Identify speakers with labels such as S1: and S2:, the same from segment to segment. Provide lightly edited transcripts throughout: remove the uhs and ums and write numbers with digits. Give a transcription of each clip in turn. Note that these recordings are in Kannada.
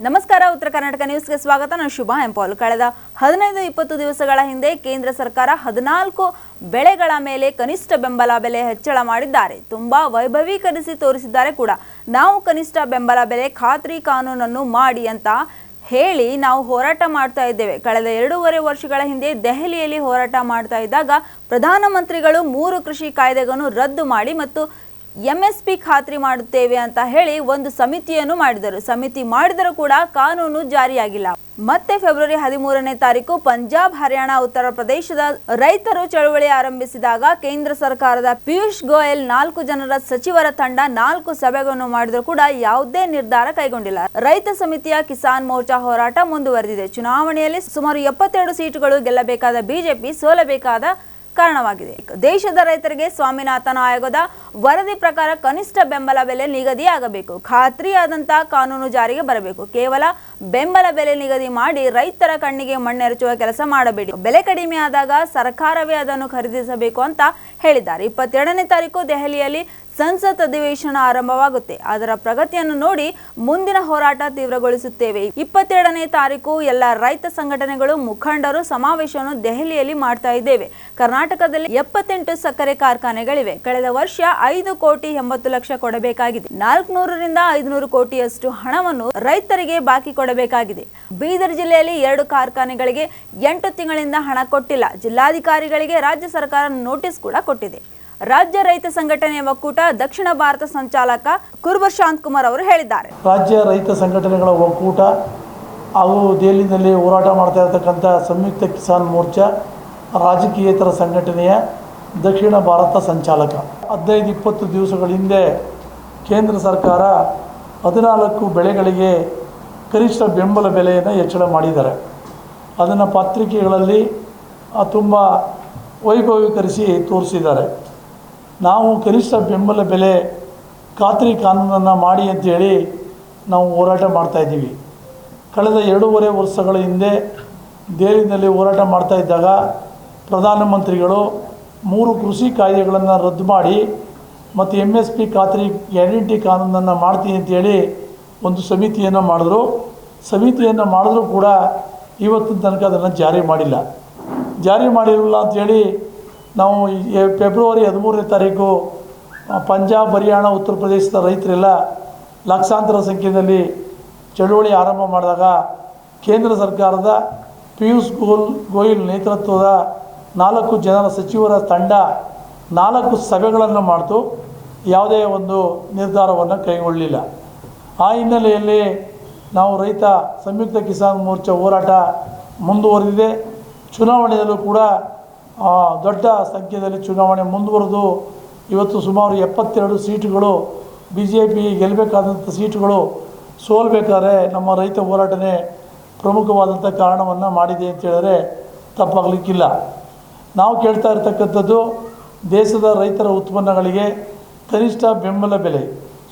S1: ನಮಸ್ಕಾರ, ಉತ್ತರ ಕರ್ನಾಟಕ ನ್ಯೂಸ್ಗೆ ಸ್ವಾಗತ. ನಾನು ಶುಭಾ ಎಂಪಾಲ್. ಕಳೆದ 15-20 ದಿವಸಗಳ ಹಿಂದೆ ಕೇಂದ್ರ ಸರ್ಕಾರ 14 ಬೆಳೆಗಳ ಮೇಲೆ ಕನಿಷ್ಠ ಬೆಂಬಲ ಬೆಲೆ ಹೆಚ್ಚಳ ಮಾಡಿದ್ದಾರೆ. ತುಂಬಾ ವೈಭವೀಕರಿಸಿ ತೋರಿಸಿದ್ದಾರೆ ಕೂಡ. ನಾವು ಕನಿಷ್ಠ ಬೆಂಬಲ ಬೆಲೆ ಖಾತ್ರಿ ಕಾನೂನನ್ನು ಮಾಡಿ ಅಂತ ಹೇಳಿ ನಾವು ಹೋರಾಟ ಮಾಡ್ತಾ ಇದ್ದೇವೆ. ಕಳೆದ 2.5 ವರ್ಷಗಳ ಹಿಂದೆ ದೆಹಲಿಯಲ್ಲಿ ಹೋರಾಟ ಮಾಡ್ತಾ ಇದ್ದಾಗ ಪ್ರಧಾನಮಂತ್ರಿಗಳು 3 ಕೃಷಿ ಕಾಯ್ದೆಗಳನ್ನು ರದ್ದು ಮಾಡಿ ಮತ್ತು MSP ಖಾತ್ರಿ ಮಾಡುತ್ತೇವೆ ಅಂತ ಹೇಳಿ ಒಂದು ಸಮಿತಿಯನ್ನು ಮಾಡಿದರು. ಸಮಿತಿ ಮಾಡಿದರೂ ಕೂಡ ಕಾನೂನು ಜಾರಿಯಾಗಿಲ್ಲ. ಮತ್ತೆ ಫೆಬ್ರವರಿ 13ನೇ ತಾರೀಕು ಪಂಜಾಬ್, ಹರಿಯಾಣ, ಉತ್ತರ ಪ್ರದೇಶದ ರೈತರು ಚಳವಳಿ ಆರಂಭಿಸಿದಾಗ ಕೇಂದ್ರ ಸರ್ಕಾರದ ಪಿಯೂಷ್ ಗೋಯಲ್ 4 ಜನರ ಸಚಿವರ ತಂಡ 4 ಸಭೆಗಳನ್ನು ಮಾಡಿದರೂ ಕೂಡ ಯಾವುದೇ ನಿರ್ಧಾರ ಕೈಗೊಂಡಿಲ್ಲ. ರೈತ ಸಮಿತಿಯ ಕಿಸಾನ್ ಮೋರ್ಚಾ ಹೋರಾಟ ಮುಂದುವರೆದಿದೆ. ಚುನಾವಣೆಯಲ್ಲಿ ಸುಮಾರು 72 ಸೀಟುಗಳು ಗೆಲ್ಲಬೇಕಾದ ಬಿಜೆಪಿ ಸೋಲಬೇಕಾದ ಕಾರಣವಾಗಿದೆ. ದೇಶದ ರೈತರಿಗೆ ಸ್ವಾಮಿನಾಥನ್ ಆಯೋಗದ ವರದಿ ಪ್ರಕಾರ ಕನಿಷ್ಠ ಬೆಂಬಲ ಬೆಲೆ ನಿಗದಿಯಾಗಬೇಕು. ಖಾತ್ರಿಯಾದಂತಹ ಕಾನೂನು ಜಾರಿಗೆ ಬರಬೇಕು. ಕೇವಲ ಬೆಂಬಲ ಬೆಲೆ ನಿಗದಿ ಮಾಡಿ ರೈತರ ಕಣ್ಣಿಗೆ ಮಣ್ಣೆರಚುವ ಕೆಲಸ ಮಾಡಬೇಡಿ. ಬೆಲೆ ಕಡಿಮೆ ಆದಾಗ ಸರ್ಕಾರವೇ ಅದನ್ನು ಖರೀದಿಸಬೇಕು ಅಂತ ಹೇಳಿದ್ದಾರೆ. 22ನೇ ತಾರೀಕು ದೆಹಲಿಯಲ್ಲಿ ಸಂಸತ್ ಅಧಿವೇಶನ ಆರಂಭವಾಗುತ್ತೆ. ಅದರ ಪ್ರಗತಿಯನ್ನು ನೋಡಿ ಮುಂದಿನ ಹೋರಾಟ ತೀವ್ರಗೊಳಿಸುತ್ತೇವೆ. 22ನೇ ತಾರೀಕು ಎಲ್ಲ ರೈತ ಸಂಘಟನೆಗಳು ಮುಖಂಡರು ಸಮಾವೇಶವನ್ನು ದೆಹಲಿಯಲ್ಲಿ ಮಾಡ್ತಾ ಇದ್ದೇವೆ. ಕರ್ನಾಟಕದಲ್ಲಿ 78 ಸಕ್ಕರೆ ಕಾರ್ಖಾನೆಗಳಿವೆ. ಕಳೆದ ವರ್ಷ 5,80,00,000 ಕೊಡಬೇಕಾಗಿದೆ. 400ರಿಂದ 500 ಕೋಟಿಯಷ್ಟು ಹಣವನ್ನು ರೈತರಿಗೆ ಬಾಕಿ ಕೊಡಬೇಕಾಗಿದೆ. ಬೀದರ್ ಜಿಲ್ಲೆಯಲ್ಲಿ 2 ಕಾರ್ಖಾನೆಗಳಿಗೆ 8 ತಿಂಗಳಿಂದ ಹಣ ಕೊಟ್ಟಿಲ್ಲ. ಜಿಲ್ಲಾಧಿಕಾರಿಗಳಿಗೆ ರಾಜ್ಯ ಸರ್ಕಾರ ನೋಟಿಸ್ ಕೂಡ ಕೊಟ್ಟಿದೆ. ರಾಜ್ಯ ರೈತ ಸಂಘಟನೆ ಒಕ್ಕೂಟ ದಕ್ಷಿಣ ಭಾರತ ಸಂಚಾಲಕ ಕುರುಬ ಶಾಂತಕುಮಾರ್ ಅವರು ಹೇಳಿದ್ದಾರೆ.
S2: ರಾಜ್ಯ ರೈತ ಸಂಘಟನೆಗಳ ಒಕ್ಕೂಟ ಹಾಗೂ ದೆಹಲಿಯಲ್ಲಿ ಹೋರಾಟ ಮಾಡ್ತಾ ಇರತಕ್ಕಂಥ ಸಂಯುಕ್ತ ಕಿಸಾನ್ ಮೋರ್ಚಾ ರಾಜಕೀಯೇತರ ಸಂಘಟನೆಯ ದಕ್ಷಿಣ ಭಾರತ ಸಂಚಾಲಕ 15-20 ದಿವಸಗಳ ಹಿಂದೆ ಕೇಂದ್ರ ಸರ್ಕಾರ 14 ಬೆಳೆಗಳಿಗೆ ಕನಿಷ್ಠ ಬೆಂಬಲ ಬೆಲೆಯನ್ನು ಹೆಚ್ಚಳ ಮಾಡಿದ್ದಾರೆ. ಅದನ್ನು ಪತ್ರಿಕೆಗಳಲ್ಲಿ ತುಂಬ ವೈಭವೀಕರಿಸಿ ತೋರಿಸಿದ್ದಾರೆ. ನಾವು ಕನಿಷ್ಠ ಬೆಂಬಲ ಬೆಲೆ ಖಾತ್ರಿ ಕಾನೂನನ್ನು ಮಾಡಿ ಅಂತೇಳಿ ನಾವು ಹೋರಾಟ ಮಾಡ್ತಾಯಿದ್ದೀವಿ. ಕಳೆದ 2.5 ವರ್ಷಗಳ ಹಿಂದೆ ದೆಹಲಿಯಲ್ಲಿ ಹೋರಾಟ ಮಾಡ್ತಾ ಇದ್ದಾಗ ಪ್ರಧಾನಮಂತ್ರಿಗಳು 3 ಕೃಷಿ ಕಾಯ್ದೆಗಳನ್ನು ರದ್ದು ಮಾಡಿ ಮತ್ತು MSP ಖಾತ್ರಿ ಗ್ಯಾರಂಟಿ ಕಾನೂನನ್ನು ಮಾಡ್ತೀನಿ ಅಂತೇಳಿ ಒಂದು ಸಮಿತಿಯನ್ನು ಮಾಡಿದ್ರು. ಸಮಿತಿಯನ್ನು ಮಾಡಿದ್ರೂ ಕೂಡ ಇವತ್ತಿನ ತನಕ ಅದನ್ನು ಜಾರಿ ಮಾಡಿರಲಿಲ್ಲ ಅಂಥೇಳಿ ನಾವು ಫೆಬ್ರವರಿ 13ನೇ ತಾರೀಕು ಪಂಜಾಬ್, ಹರಿಯಾಣ, ಉತ್ತರ ಪ್ರದೇಶದ ರೈತರೆಲ್ಲ ಲಕ್ಷಾಂತರ ಸಂಖ್ಯೆಯಲ್ಲಿ ಚಳುವಳಿ ಆರಂಭ ಮಾಡಿದಾಗ ಕೇಂದ್ರ ಸರ್ಕಾರದ ಪಿಯೂಷ್ ಗೋಯಲ್ ನೇತೃತ್ವದ 4 ಜನರ ಸಚಿವರ ತಂಡ 4 ಸಭೆಗಳನ್ನು ಮಾಡಿತು. ಯಾವುದೇ ಒಂದು ನಿರ್ಧಾರವನ್ನು ಕೈಗೊಳ್ಳಲಿಲ್ಲ. ಆ ಹಿನ್ನೆಲೆಯಲ್ಲಿ ನಾವು ರೈತ ಸಂಯುಕ್ತ ಕಿಸಾನ್ ಮೋರ್ಚಾ ಹೋರಾಟ ಮುಂದುವರೆದಿದೆ. ಚುನಾವಣೆಯಲ್ಲೂ ಕೂಡ ದೊಡ್ಡ ಸಂಖ್ಯೆಯಲ್ಲಿ ಚುನಾವಣೆ ಮುಂದುವರೆದು ಇವತ್ತು ಸುಮಾರು 72 ಸೀಟುಗಳು BJP ಗೆಲ್ಲಬೇಕಾದಂಥ ಸೀಟುಗಳು ಸೋಲ್ಬೇಕಾದ್ರೆ ನಮ್ಮ ರೈತ ಹೋರಾಟನೇ ಪ್ರಮುಖವಾದಂಥ ಕಾರಣವನ್ನು ಮಾಡಿದೆ ಅಂತ ಹೇಳಿದ್ರೆ ತಪ್ಪಾಗಲಿಕ್ಕಿಲ್ಲ. ನಾವು ಕೇಳ್ತಾ ಇರ್ತಕ್ಕಂಥದ್ದು ದೇಶದ ರೈತರ ಉತ್ಪನ್ನಗಳಿಗೆ ಕನಿಷ್ಠ ಬೆಂಬಲ ಬೆಲೆ.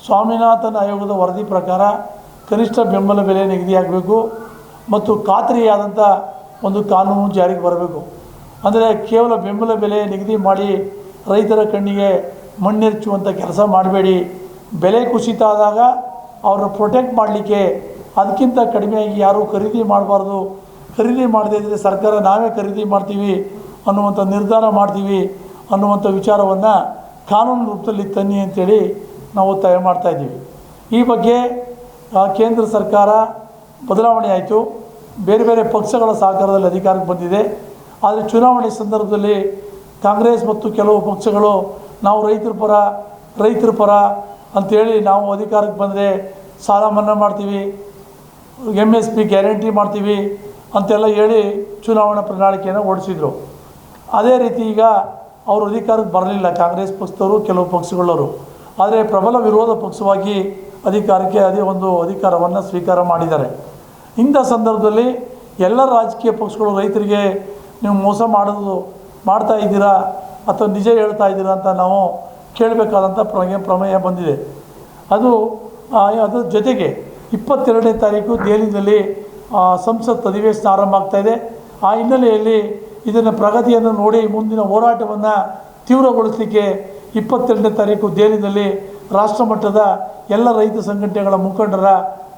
S2: ಸ್ವಾಮಿನಾಥನ್ ಆಯೋಗದ ವರದಿ ಪ್ರಕಾರ ಕನಿಷ್ಠ ಬೆಂಬಲ ಬೆಲೆ ನಿಗದಿಯಾಗಬೇಕು ಮತ್ತು ಖಾತ್ರಿಯಾದಂಥ ಒಂದು ಕಾನೂನು ಜಾರಿಗೆ ಬರಬೇಕು. ಅಂದರೆ ಕೇವಲ ಬೆಂಬಲ ಬೆಲೆ ನಿಗದಿ ಮಾಡಿ ರೈತರ ಕಣ್ಣಿಗೆ ಮಣ್ಣೆರಚುವಂಥ ಕೆಲಸ ಮಾಡಬೇಡಿ. ಬೆಲೆ ಕುಸಿತ ಆದಾಗ ಅವ್ರನ್ನ ಪ್ರೊಟೆಕ್ಟ್ ಮಾಡಲಿಕ್ಕೆ ಅದಕ್ಕಿಂತ ಕಡಿಮೆಯಾಗಿ ಯಾರೂ ಖರೀದಿ ಮಾಡಬಾರ್ದು. ಖರೀದಿ ಮಾಡದೇ ಇದ್ದರೆ ಸರ್ಕಾರ ನಾವೇ ಖರೀದಿ ಮಾಡ್ತೀವಿ ಅನ್ನುವಂಥ ನಿರ್ಧಾರ ಮಾಡ್ತೀವಿ ಅನ್ನುವಂಥ ವಿಚಾರವನ್ನು ಕಾನೂನು ರೂಪದಲ್ಲಿ ತನ್ನಿ ಅಂತೇಳಿ ನಾವು ಒತ್ತಾಯ ಮಾಡ್ತಾಯಿದ್ದೀವಿ. ಈ ಬಗ್ಗೆ ಕೇಂದ್ರ ಸರ್ಕಾರ ಬದಲಾವಣೆ ಆಯಿತು. ಬೇರೆ ಬೇರೆ ಪಕ್ಷಗಳ ಸಹಕಾರದಲ್ಲಿ ಅಧಿಕಾರಕ್ಕೆ ಬಂದಿದೆ. ಆದರೆ ಚುನಾವಣೆ ಸಂದರ್ಭದಲ್ಲಿ ಕಾಂಗ್ರೆಸ್ ಮತ್ತು ಕೆಲವು ಪಕ್ಷಗಳು ನಾವು ರೈತರ ಪರ ಅಂಥೇಳಿ ನಾವು ಅಧಿಕಾರಕ್ಕೆ ಬಂದರೆ ಸಾಲ ಮನ್ನಾ ಮಾಡ್ತೀವಿ, MSP ಗ್ಯಾರಂಟಿ ಮಾಡ್ತೀವಿ ಅಂತೆಲ್ಲ ಹೇಳಿ ಚುನಾವಣಾ ಪ್ರಣಾಳಿಕೆಯನ್ನು ಹೊರಡಿಸಿದರು. ಅದೇ ರೀತಿ ಈಗ ಅವರು ಅಧಿಕಾರಕ್ಕೆ ಬರಲಿಲ್ಲ, ಕಾಂಗ್ರೆಸ್ ಪಕ್ಷದವರು ಕೆಲವು ಪಕ್ಷಗಳವರು. ಆದರೆ ಪ್ರಬಲ ವಿರೋಧ ಪಕ್ಷವಾಗಿ ಅದೇ ಒಂದು ಅಧಿಕಾರವನ್ನು ಸ್ವೀಕಾರ ಮಾಡಿದ್ದಾರೆ. ಇಂಥ ಸಂದರ್ಭದಲ್ಲಿ ಎಲ್ಲ ರಾಜಕೀಯ ಪಕ್ಷಗಳು ರೈತರಿಗೆ ನೀವು ಮೋಸ ಮಾಡ್ತಾ ಇದ್ದೀರಾ ಅಥವಾ ನಿಜ ಹೇಳ್ತಾ ಇದ್ದೀರಾ ಅಂತ ನಾವು ಕೇಳಬೇಕಾದಂಥ ಪ್ರಮೇಯ ಬಂದಿದೆ. ಅದ್ರ ಜೊತೆಗೆ 22ನೇ ತಾರೀಕು ದೆಹಲಿಯಲ್ಲಿ ಸಂಸತ್ ಅಧಿವೇಶನ ಆರಂಭ ಆಗ್ತಾಯಿದೆ. ಆ ಹಿನ್ನೆಲೆಯಲ್ಲಿ ಇದನ್ನು ಪ್ರಗತಿಯನ್ನು ನೋಡಿ ಮುಂದಿನ ಹೋರಾಟವನ್ನು ತೀವ್ರಗೊಳಿಸಲಿಕ್ಕೆ 22ನೇ ತಾರೀಕು ದೆಹಲಿಯಲ್ಲಿ ರಾಷ್ಟ್ರಮಟ್ಟದ ಎಲ್ಲ ರೈತ ಸಂಘಟನೆಗಳ ಮುಖಂಡರ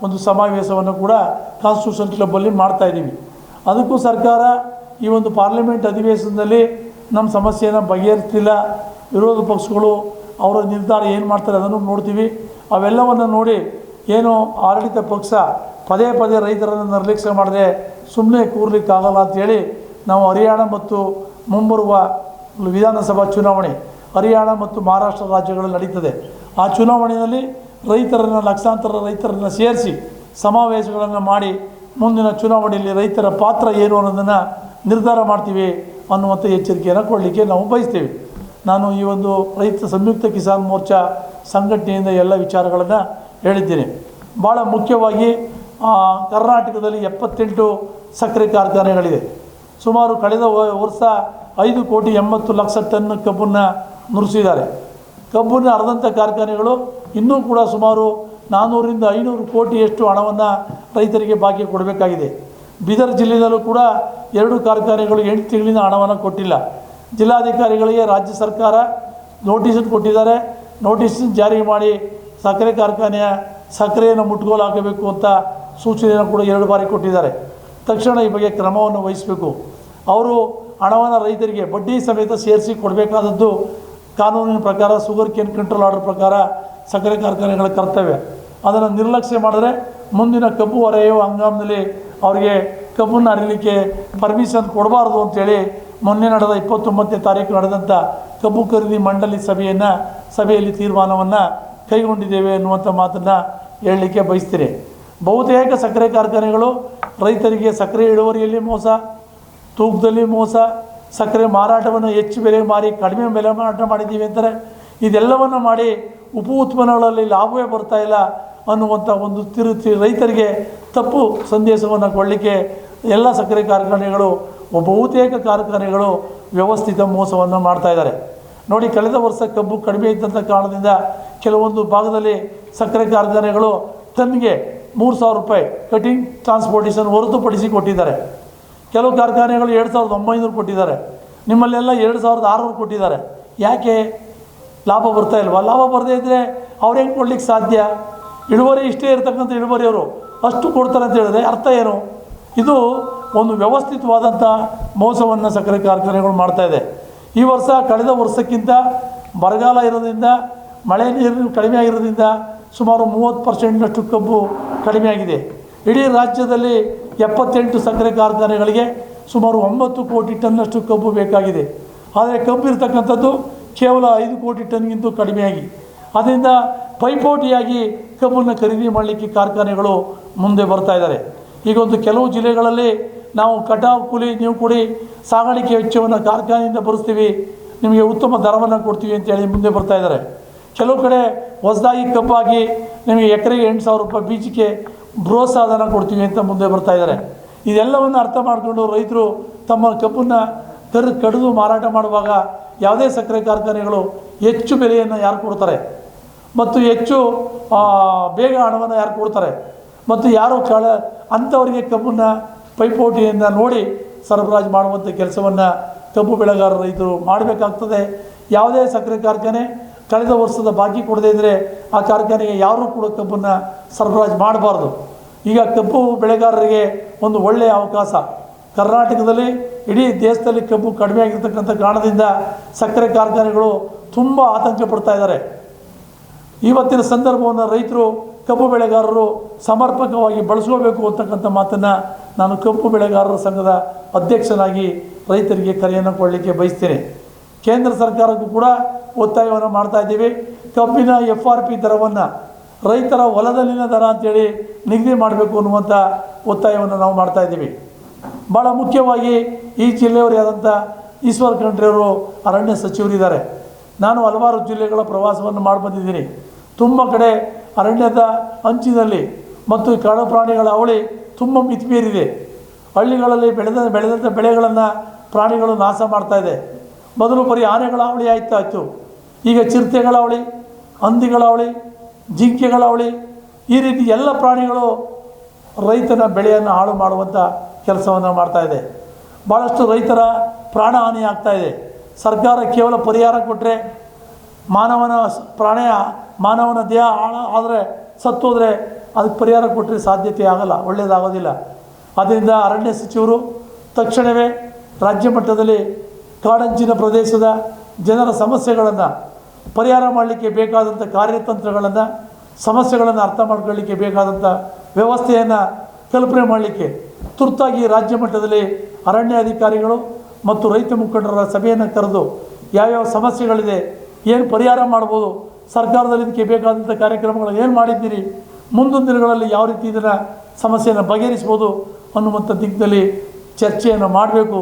S2: ಒಂದು ಸಮಾವೇಶವನ್ನು ಕೂಡ ಕಾನ್ಸ್ಟಿಟ್ಯೂಷನ್ ಕ್ಲಬ್ಬಲ್ಲಿ ಮಾಡ್ತಾಯಿದ್ದೀವಿ. ಅದಕ್ಕೂ ಸರ್ಕಾರ ಈ ಒಂದು ಪಾರ್ಲಿಮೆಂಟ್ ಅಧಿವೇಶನದಲ್ಲಿ ನಮ್ಮ ಸಮಸ್ಯೆಯನ್ನು ಬಗೆಹರಿಸ್ತಿಲ್ಲ, ವಿರೋಧ ಪಕ್ಷಗಳು ಅವರ ನಿರ್ಧಾರ ಏನು ಮಾಡ್ತಾರೆ ಅದನ್ನು ನೋಡ್ತೀವಿ. ಅವೆಲ್ಲವನ್ನು ನೋಡಿ ಏನು ಆಡಳಿತ ಪಕ್ಷ ಪದೇ ಪದೇ ರೈತರನ್ನು ನಿರ್ಲಕ್ಷ್ಯ ಮಾಡಿದ್ರೆ ಸುಮ್ಮನೆ ಕೂರ್ಲಿಕ್ಕಾಗಲ್ಲ ಅಂಥೇಳಿ ನಾವು ಹರಿಯಾಣ ಮತ್ತು ಮುಂಬರುವ ವಿಧಾನಸಭಾ ಚುನಾವಣೆ ಹರಿಯಾಣ ಮತ್ತು ಮಹಾರಾಷ್ಟ್ರ ರಾಜ್ಯಗಳಲ್ಲಿ ನಡೀತದೆ. ಆ ಚುನಾವಣೆಯಲ್ಲಿ ರೈತರನ್ನು ಲಕ್ಷಾಂತರ ರೈತರನ್ನು ಸೇರಿಸಿ ಸಮಾವೇಶಗಳನ್ನು ಮಾಡಿ ಮುಂದಿನ ಚುನಾವಣೆಯಲ್ಲಿ ರೈತರ ಪಾತ್ರ ಏನು ಅನ್ನೋದನ್ನು ನಿರ್ಧಾರ ಮಾಡ್ತೀವಿ ಅನ್ನುವಂಥ ಎಚ್ಚರಿಕೆಯನ್ನು ಕೊಡಲಿಕ್ಕೆ ನಾವು ಬಯಸ್ತೇವೆ. ನಾನು ಈ ಒಂದು ರೈತ ಸಂಯುಕ್ತ ಕಿಸಾನ್ ಮೋರ್ಚಾ ಸಂಘಟನೆಯಿಂದ ಎಲ್ಲ ವಿಚಾರಗಳನ್ನು ಹೇಳಿದ್ದೇನೆ. ಭಾಳ ಮುಖ್ಯವಾಗಿ ಕರ್ನಾಟಕದಲ್ಲಿ 78 ಸಕ್ಕರೆ ಕಾರ್ಖಾನೆಗಳಿದೆ. ಸುಮಾರು ಕಳೆದ ವರ್ಷ 5,80,00,000 ಟನ್ ಕಬ್ಬನ್ನು ನುರಿಸಿದ್ದಾರೆ. ಕಬ್ಬನ್ನು ಅರ್ಧಂಥ ಕಾರ್ಖಾನೆಗಳು ಇನ್ನೂ ಕೂಡ ಸುಮಾರು 400ರಿಂದ 500 ಕೋಟಿಯಷ್ಟು ಹಣವನ್ನು ರೈತರಿಗೆ ಬಾಕಿ ಕೊಡಬೇಕಾಗಿದೆ. ಬೀದರ್ ಜಿಲ್ಲೆಯಲ್ಲೂ ಕೂಡ 2 ಕಾರ್ಖಾನೆಗಳು 8 ತಿಂಗಳಿನ ಹಣವನ್ನು ಕೊಟ್ಟಿಲ್ಲ. ಜಿಲ್ಲಾಧಿಕಾರಿಗಳಿಗೆ ರಾಜ್ಯ ಸರ್ಕಾರ ನೋಟಿಸನ್ನು ಕೊಟ್ಟಿದ್ದಾರೆ. ನೋಟಿಸ್ ಜಾರಿ ಮಾಡಿ ಸಕ್ಕರೆ ಕಾರ್ಖಾನೆಯ ಸಕ್ಕರೆಯನ್ನು ಮುಟ್ಗೋಲು ಹಾಕಬೇಕು ಅಂತ ಸೂಚನೆಯನ್ನು ಕೂಡ 2 ಬಾರಿ ಕೊಟ್ಟಿದ್ದಾರೆ. ತಕ್ಷಣ ಈ ಬಗ್ಗೆ ಕ್ರಮವನ್ನು ವಹಿಸಬೇಕು. ಅವರು ಹಣವನ್ನು ರೈತರಿಗೆ ಬಡ್ಡಿ ಸಮೇತ ಸೇರಿಸಿ ಕೊಡಬೇಕಾದದ್ದು ಕಾನೂನಿನ ಪ್ರಕಾರ, ಶುಗರ್ ಕೇನ್ ಕಂಟ್ರೋಲ್ ಆರ್ಡರ್ ಪ್ರಕಾರ ಸಕ್ಕರೆ ಕಾರ್ಖಾನೆಗಳ ಕರ್ತವ್ಯ. ಅದನ್ನು ನಿರ್ಲಕ್ಷ್ಯ ಮಾಡಿದ್ರೆ ಮುಂದಿನ ಕಬ್ಬು ಹೊರೆಯುವ ಹಂಗಾಮಿನಲ್ಲಿ ಅವರಿಗೆ ಕಬ್ಬನ್ನು ಹರಿಲಿಕ್ಕೆ ಪರ್ಮಿಷನ್ ಕೊಡಬಾರ್ದು ಅಂಥೇಳಿ ಮೊನ್ನೆ ನಡೆದ 29ನೇ ತಾರೀಕು ನಡೆದಂಥ ಕಬ್ಬು ಖರೀದಿ ಮಂಡಳಿ ಸಭೆಯಲ್ಲಿ ತೀರ್ಮಾನವನ್ನು ಕೈಗೊಂಡಿದ್ದೇವೆ ಅನ್ನುವಂಥ ಮಾತನ್ನು ಹೇಳಲಿಕ್ಕೆ ಬಯಸ್ತೀನಿ. ಬಹುತೇಕ ಸಕ್ಕರೆ ಕಾರ್ಖಾನೆಗಳು ರೈತರಿಗೆ ಸಕ್ಕರೆ ಇಳುವರಿಯಲ್ಲಿ ಮೋಸ, ತೂಕದಲ್ಲಿ ಮೋಸ, ಸಕ್ಕರೆ ಮಾರಾಟವನ್ನು ಹೆಚ್ಚು ಬೆಲೆಗೆ ಮಾರಿ ಕಡಿಮೆ ಬೆಲೆ ಮಾರಾಟ ಮಾಡಿದ್ದೀವಿ ಅಂತಾರೆ. ಇದೆಲ್ಲವನ್ನು ಮಾಡಿ ಉಪ ಉತ್ಪನ್ನಗಳಲ್ಲಿ ಲಾಭವೇ ಬರ್ತಾ ಇಲ್ಲ ಅನ್ನುವಂಥ ಒಂದು ರೈತರಿಗೆ ತಪ್ಪು ಸಂದೇಶವನ್ನು ಕೊಡಲಿಕ್ಕೆ ಎಲ್ಲ ಸಕ್ಕರೆ ಕಾರ್ಖಾನೆಗಳು, ಬಹುತೇಕ ಕಾರ್ಖಾನೆಗಳು ವ್ಯವಸ್ಥಿತ ಮೋಸವನ್ನು ಮಾಡ್ತಾಯಿದ್ದಾರೆ. ನೋಡಿ, ಕಳೆದ ವರ್ಷ ಕಬ್ಬು ಕಡಿಮೆ ಇದ್ದಂಥ ಕಾರಣದಿಂದ ಕೆಲವೊಂದು ಭಾಗದಲ್ಲಿ ಸಕ್ಕರೆ ಕಾರ್ಖಾನೆಗಳು ಟನ್ಗೆ 3,000 ರೂಪಾಯಿ ಕಟಿಂಗ್ ಟ್ರಾನ್ಸ್ಪೋರ್ಟೇಷನ್ ಹೊರತುಪಡಿಸಿ ಕೊಟ್ಟಿದ್ದಾರೆ. ಕೆಲವು ಕಾರ್ಖಾನೆಗಳು 2,900 ಕೊಟ್ಟಿದ್ದಾರೆ. ನಿಮ್ಮಲ್ಲೆಲ್ಲ 2,600 ಕೊಟ್ಟಿದ್ದಾರೆ. ಯಾಕೆ? ಲಾಭ ಬರ್ತಾ ಇಲ್ವಾ? ಲಾಭ ಬರದೇ ಇದ್ದರೆ ಅವ್ರು ಹೆಂಗೆ ಕೊಡ್ಲಿಕ್ಕೆ ಸಾಧ್ಯ? ಇಳುವರಿ ಇಷ್ಟೇ ಇರತಕ್ಕಂಥ ಇಳುವರಿಯವರು ಅಷ್ಟು ಕೊಡ್ತಾರೆ ಅಂತ ಹೇಳಿದ್ರೆ ಅರ್ಥ ಏನು? ಇದು ಒಂದು ವ್ಯವಸ್ಥಿತವಾದಂಥ ಮೋಸವನ್ನು ಸಕ್ಕರೆ ಕಾರ್ಖಾನೆಗಳು ಮಾಡ್ತಾಯಿದೆ. ಈ ವರ್ಷ ಕಳೆದ ವರ್ಷಕ್ಕಿಂತ ಬರಗಾಲ ಇರೋದ್ರಿಂದ, ಮಳೆ ನೀರು ಕಡಿಮೆ ಆಗಿರೋದ್ರಿಂದ ಸುಮಾರು 30% ಕಬ್ಬು ಕಡಿಮೆ ಆಗಿದೆ. ಇಡೀ ರಾಜ್ಯದಲ್ಲಿ 78 ಸಕ್ಕರೆ ಕಾರ್ಖಾನೆಗಳಿಗೆ ಸುಮಾರು 9 ಕೋಟಿ ಟನ್ನಷ್ಟು ಕಬ್ಬು ಬೇಕಾಗಿದೆ. ಆದರೆ ಕಬ್ಬು ಇರತಕ್ಕಂಥದ್ದು ಕೇವಲ 5 ಕೋಟಿ ಟನ್ಗಿಂತೂ ಕಡಿಮೆಯಾಗಿ, ಅದರಿಂದ ಪೈಪೋಟಿಯಾಗಿ ಕಬ್ಬನ್ನು ಖರೀದಿ ಮಾಡಲಿಕ್ಕೆ ಕಾರ್ಖಾನೆಗಳು ಮುಂದೆ ಬರ್ತಾ ಇದ್ದಾರೆ. ಈಗೊಂದು ಕೆಲವು ಜಿಲ್ಲೆಗಳಲ್ಲಿ ನಾವು ಕಟಾವು ಕೂಲಿ ನೀವು ಕೊಡಿ, ಸಾಗಾಣಿಕೆ ವೆಚ್ಚವನ್ನು ಕಾರ್ಖಾನೆಯಿಂದ ಭರಿಸ್ತೀವಿ, ನಿಮಗೆ ಉತ್ತಮ ದರವನ್ನು ಕೊಡ್ತೀವಿ ಅಂತೇಳಿ ಮುಂದೆ ಬರ್ತಾ ಇದ್ದಾರೆ. ಕೆಲವು ಕಡೆ ಹೊಸದಾಗಿ ಕಬ್ಬಾಗಿ ನಿಮಗೆ ಎಕರೆಗೆ 8,000 ರೂಪಾಯಿ ಬೀಜಕ್ಕೆ ಪ್ರೋತ್ಸಾಹನ ಕೊಡ್ತೀವಿ ಅಂತ ಮುಂದೆ ಬರ್ತಾ ಇದ್ದಾರೆ. ಇದೆಲ್ಲವನ್ನು ಅರ್ಥ ಮಾಡಿಕೊಂಡು ರೈತರು ತಮ್ಮ ಕಬ್ಬನ್ನು ಕಡಿದು ಮಾರಾಟ ಮಾಡುವಾಗ ಯಾವುದೇ ಸಕ್ಕರೆ ಕಾರ್ಖಾನೆಗಳು ಹೆಚ್ಚು ಬೆಲೆಯನ್ನು ಯಾರು ಕೊಡ್ತಾರೆ ಮತ್ತು ಹೆಚ್ಚು ಬೇಗ ಹಣವನ್ನು ಯಾರು ಕೊಡ್ತಾರೆ ಮತ್ತು ಯಾರು ಅಂಥವರಿಗೆ ಕಬ್ಬನ್ನು ಪೈಪೋಟಿಯಿಂದ ನೋಡಿ ಸರಬರಾಜು ಮಾಡುವಂಥ ಕೆಲಸವನ್ನು ಕಬ್ಬು ಬೆಳೆಗಾರ ರೈತರು ಮಾಡಬೇಕಾಗ್ತದೆ. ಯಾವುದೇ ಸಕ್ಕರೆ ಕಾರ್ಖಾನೆ ಕಳೆದ ವರ್ಷದ ಬಾಕಿ ಕೊಡದೇ ಇದ್ದರೆ ಆ ಕಾರ್ಖಾನೆಗೆ ಯಾರೂ ಕೂಡ ಕಬ್ಬನ್ನು ಸರಬರಾಜು ಮಾಡಬಾರ್ದು. ಈಗ ಕಬ್ಬು ಬೆಳೆಗಾರರಿಗೆ ಒಂದು ಒಳ್ಳೆಯ ಅವಕಾಶ. ಕರ್ನಾಟಕದಲ್ಲಿ ಇಡೀ ದೇಶದಲ್ಲಿ ಕಬ್ಬು ಕಡಿಮೆ ಆಗಿರ್ತಕ್ಕಂಥ ಕಾರಣದಿಂದ ಸಕ್ಕರೆ ಕಾರ್ಖಾನೆಗಳು ತುಂಬ ಆತಂಕ ಪಡ್ತಾ ಇದ್ದಾರೆ. ಇವತ್ತಿನ ಸಂದರ್ಭವನ್ನು ರೈತರು, ಕಬ್ಬು ಬೆಳೆಗಾರರು ಸಮರ್ಪಕವಾಗಿ ಬಳಸ್ಕೋಬೇಕು ಅಂತಕ್ಕಂಥ ಮಾತನ್ನು ನಾನು ಕಬ್ಬು ಬೆಳೆಗಾರರ ಸಂಘದ ಅಧ್ಯಕ್ಷನಾಗಿ ರೈತರಿಗೆ ಕರೆಯನ್ನು ಕೊಡಲಿಕ್ಕೆ ಬಯಸ್ತೇನೆ. ಕೇಂದ್ರ ಸರ್ಕಾರಕ್ಕೂ ಕೂಡ ಒತ್ತಾಯವನ್ನು ಮಾಡ್ತಾ ಇದ್ದೀವಿ. ಕಬ್ಬಿನ FRP ದರವನ್ನು ರೈತರ ಹೊಲದಲ್ಲಿನ ದರ ಅಂತೇಳಿ ನಿಗದಿ ಮಾಡಬೇಕು ಅನ್ನುವಂಥ ಒತ್ತಾಯವನ್ನು ನಾವು ಮಾಡ್ತಾ ಇದ್ದೀವಿ. ಭಾಳ ಮುಖ್ಯವಾಗಿ ಈ ಜಿಲ್ಲೆಯವರೇ ಆದಂಥ ಈಶ್ವರ್ ಖಂಡ್ರೆಯವರು ಅರಣ್ಯ ಸಚಿವರಿದ್ದಾರೆ. ನಾನು ಹಲವಾರು ಜಿಲ್ಲೆಗಳ ಪ್ರವಾಸವನ್ನು ಮಾಡಿ ಬಂದಿದ್ದೀನಿ. ತುಂಬ ಕಡೆ ಅರಣ್ಯದ ಅಂಚಿನಲ್ಲಿ ಮತ್ತು ಕಾಡು ಪ್ರಾಣಿಗಳ ಅವಳಿ ತುಂಬ ಮಿತಿಮೀರಿದೆ. ಹಳ್ಳಿಗಳಲ್ಲಿ ಬೆಳೆದಂಥ ಬೆಳೆಗಳನ್ನು ಪ್ರಾಣಿಗಳು ನಾಶ ಮಾಡ್ತಾಯಿದೆ. ಮೊದಲು ಬರೀ ಆನೆಗಳ ಅವಳಿ ಆಯಿತು, ಈಗ ಚಿರತೆಗಳ ಅವಳಿ, ಹಂದಿಗಳ ಅವಳಿ, ಜಿಂಕೆಗಳ ಅವಳಿ, ಈ ರೀತಿ ಎಲ್ಲ ಪ್ರಾಣಿಗಳು ರೈತನ ಬೆಳೆಯನ್ನು ಹಾಳು ಮಾಡುವಂಥ ಕೆಲಸವನ್ನು ಮಾಡ್ತಾಯಿದೆ. ಭಾಳಷ್ಟು ರೈತರ ಪ್ರಾಣ ಹಾನಿ ಆಗ್ತಾಯಿದೆ. ಸರ್ಕಾರ ಕೇವಲ ಪರಿಹಾರ ಕೊಟ್ಟರೆ ಮಾನವನ ಮಾನವನ ದೇಹ ಆದರೆ ಸತ್ತೋದ್ರೆ ಅದಕ್ಕೆ ಪರಿಹಾರ ಕೊಟ್ಟರೆ ಸಾಧ್ಯತೆ ಆಗಲ್ಲ, ಒಳ್ಳೆಯದಾಗೋದಿಲ್ಲ. ಆದ್ದರಿಂದ ಅರಣ್ಯ ಸಚಿವರು ತಕ್ಷಣವೇ ರಾಜ್ಯ ಮಟ್ಟದಲ್ಲಿ ಕಾಡಂಚಿನ ಪ್ರದೇಶದ ಜನರ ಸಮಸ್ಯೆಗಳನ್ನು ಪರಿಹಾರ ಮಾಡಲಿಕ್ಕೆ ಬೇಕಾದಂಥ ಕಾರ್ಯತಂತ್ರಗಳನ್ನು, ಸಮಸ್ಯೆಗಳನ್ನು ಅರ್ಥ ಮಾಡ್ಕೊಳ್ಳಿಕ್ಕೆ ಬೇಕಾದಂಥ ವ್ಯವಸ್ಥೆಯನ್ನು ಕಲ್ಪನೆ ಮಾಡಲಿಕ್ಕೆ ತುರ್ತಾಗಿ ರಾಜ್ಯ ಮಟ್ಟದಲ್ಲಿ ಅರಣ್ಯ ಅಧಿಕಾರಿಗಳು ಮತ್ತು ರೈತ ಮುಖಂಡರ ಸಭೆಯನ್ನು ಕರೆದು ಯಾವ್ಯಾವ ಸಮಸ್ಯೆಗಳಿದೆ, ಏನು ಪರಿಹಾರ ಮಾಡ್ಬೋದು, ಸರ್ಕಾರದಲ್ಲಿ ಇದಕ್ಕೆ ಬೇಕಾದಂಥ ಕಾರ್ಯಕ್ರಮಗಳು ಏನು ಮಾಡಿದ್ದೀರಿ, ಮುಂದಿನ ದಿನಗಳಲ್ಲಿ ಯಾವ ರೀತಿ ಇದನ್ನು ಸಮಸ್ಯೆಯನ್ನು ಬಗೆಹರಿಸ್ಬೋದು ಅನ್ನುವಂಥ ದಿಕ್ಕಿನಲ್ಲಿ ಚರ್ಚೆಯನ್ನು ಮಾಡಬೇಕು.